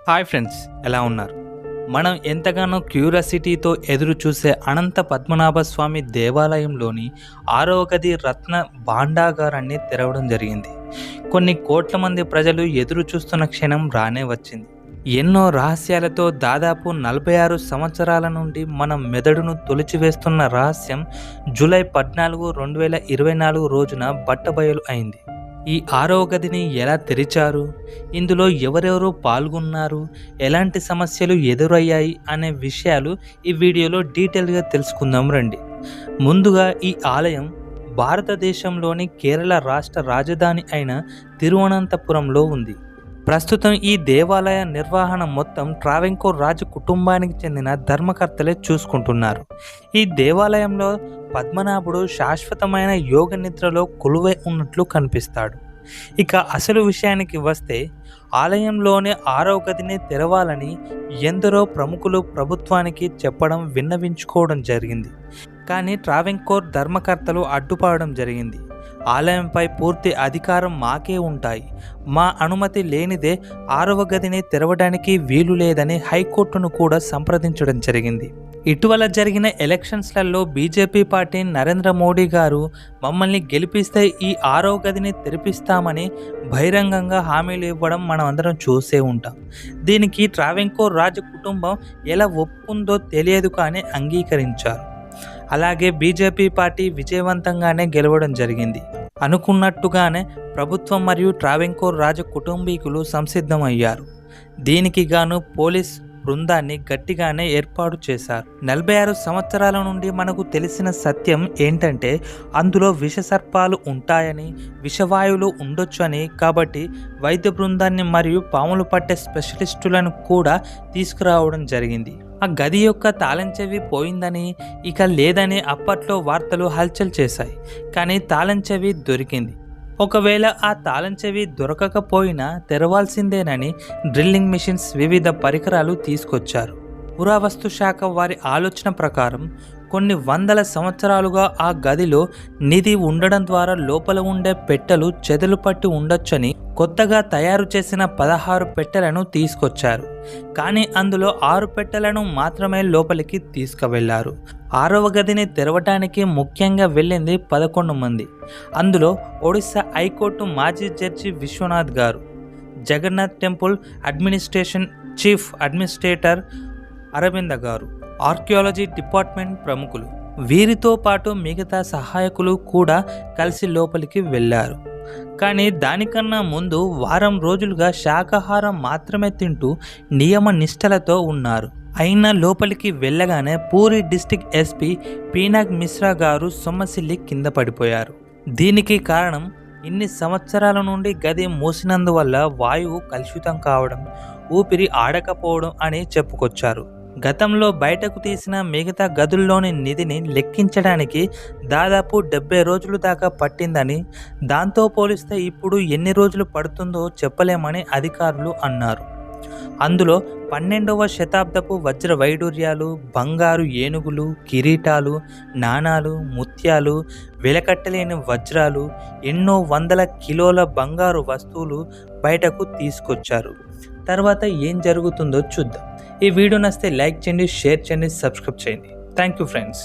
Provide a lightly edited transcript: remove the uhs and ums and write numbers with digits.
Hi friends, ఎలా ఉన్నారు? మనం ఎంతగానో క్యూరియాసిటీతో ఎదురు చూసే అనంత పద్మనాభ స్వామి దేవాలయంలోని 6వ గది రత్న భాండాగారాన్ని తెరవడం జరిగింది. కొన్ని కోట్ల మంది ప్రజలు ఎదురు చూస్తున్న క్షణం రానే వచ్చింది. ఎన్నో రహస్యాలతో దాదాపు 46 సంవత్సరాల నుండి మన మెదడును తొలిచివేస్తున్న రహస్యం జూలై 14, 2024 రోజున బట్టబయలు అయింది. ఈ 6వ గదిని ఎలా తెరిచారు, ఇందులో ఎవరెవరు పాల్గొన్నారు, ఎలాంటి సమస్యలు ఎదురయ్యాయి అనే విషయాలు ఈ వీడియోలో డీటెయిల్గా తెలుసుకుందాం రండి. ముందుగా ఈ ఆలయం భారతదేశంలోని కేరళ రాష్ట్ర రాజధాని అయిన తిరువనంతపురంలో ఉంది. ప్రస్తుతం ఈ దేవాలయ నిర్వహణ మొత్తం ట్రావెంకోర్ రాజు కుటుంబానికి చెందిన ధర్మకర్తలే చూసుకుంటున్నారు. ఈ దేవాలయంలో పద్మనాభుడు శాశ్వతమైన యోగ నిద్రలో కొలువై ఉన్నట్లు కనిపిస్తాడు. ఇక అసలు విషయానికి వస్తే, ఆలయంలోనే 6వ గదిని తెరవాలని ఎందరో ప్రముఖులు ప్రభుత్వానికి చెప్పడం, విన్నవించుకోవడం జరిగింది. కానీ ట్రావెంకోర్ ధర్మకర్తలు అడ్డుపడడం జరిగింది. ఆలయంపై పూర్తి అధికారం మాకే ఉంటాయి, మా అనుమతి లేనిదే 6వ గదిని తెరవడానికి వీలు లేదని హైకోర్టును కూడా సంప్రదించడం జరిగింది. ఇటీవల జరిగిన ఎలక్షన్స్లలో బీజేపీ పార్టీ నరేంద్ర మోడీ గారు మమ్మల్ని గెలిపిస్తే ఈ 6వ గదిని తెరిపిస్తామని బహిరంగంగా హామీలు ఇవ్వడం మనం అందరం చూసే ఉంటాం. దీనికి ట్రావెంకోర్ రాజు కుటుంబం ఎలా ఒప్పుకుందో తెలియదు, కానీ అంగీకరించారు. అలాగే బీజేపీ పార్టీ విజయవంతంగానే గెలవడం జరిగింది. అనుకున్నట్టుగానే ప్రభుత్వం మరియు ట్రావెంకోర్ రాజు కుటుంబీకులు సంసిద్ధమయ్యారు. దీనికి గాను పోలీస్ బృందాన్ని గట్టిగానే ఏర్పాటు చేశారు. 46 సంవత్సరాల నుండి మనకు తెలిసిన సత్యం ఏంటంటే, అందులో విషసర్పాలు ఉంటాయని, విషవాయువులు ఉండొచ్చు అని. కాబట్టి వైద్య బృందాన్ని మరియు పాములు పట్టే స్పెషలిస్టులను కూడా తీసుకురావడం జరిగింది. ఆ గది యొక్క తాళం చెవి పోయిందని, ఇక లేదని అప్పట్లో వార్తలు హల్చల్ చేశాయి. కానీ తాళం చెవి దొరికింది. ఒకవేళ ఆ తాళం చెవి దొరకకపోయినా తెరవాల్సిందేనని డ్రిల్లింగ్ మిషన్స్, వివిధ పరికరాలు తీసుకొచ్చారు. పురావస్తు శాఖ వారి ఆలోచన ప్రకారం కొన్ని వందల సంవత్సరాలుగా ఆ గదిలో నిధి ఉండడం ద్వారా లోపల ఉండే పెట్టెలు చెదలు పట్టి ఉండొచ్చని కొత్తగా తయారు చేసిన 16 పెట్టెలను తీసుకొచ్చారు. కానీ అందులో 6 పెట్టెలను మాత్రమే లోపలికి తీసుకువెళ్లారు. 6వ గదిని తెరవటానికి ముఖ్యంగా వెళ్ళింది 11 మంది. అందులో ఒడిశా హైకోర్టు మాజీ జడ్జి విశ్వనాథ్ గారు, Jagannath temple administration chief administrator Aravinda గారు, ఆర్కియాలజీ డిపార్ట్మెంట్ ప్రముఖులు, వీరితో పాటు మిగతా సహాయకులు కూడా కలిసి లోపలికి వెళ్ళారు. కానీ దానికన్నా ముందు వారం రోజులుగా శాకాహారం మాత్రమే తింటూ నియమ నిష్టలతో ఉన్నారు. అయినా లోపలికి వెళ్ళగానే పూరి డిస్ట్రిక్ట్ ఎస్పీ పీనాగ్ మిశ్రా గారు సొమ్మసిల్లి కింద పడిపోయారు. దీనికి కారణం ఇన్ని సంవత్సరాల నుండి గది మూసినందువల్ల వాయువు కలుషితం కావడం, ఊపిరి ఆడకపోవడం అని చెప్పుకొచ్చారు. గతంలో బయటకు తీసిన మిగతా గదుల్లోని నిధిని లెక్కించడానికి దాదాపు 70 రోజులు దాకా పట్టిందని, దాంతో పోలిస్తే ఇప్పుడు ఎన్ని రోజులు పడుతుందో చెప్పలేమని అధికారులు అన్నారు. అందులో 12వ శతాబ్దపు వజ్ర వైడూర్యాలు, బంగారు ఏనుగులు, కిరీటాలు, నాణాలు, ముత్యాలు, వెలకట్టలేని వజ్రాలు, ఎన్నో వందల కిలోల బంగారు వస్తువులు బయటకు తీసుకొచ్చారు. తర్వాత ఏం జరుగుతుందో చూద్దాం. ఈ వీడియో నచ్చితే లైక్ చేయండి, షేర్ చేయండి, సబ్స్క్రైబ్ చేయండి. Thank you friends.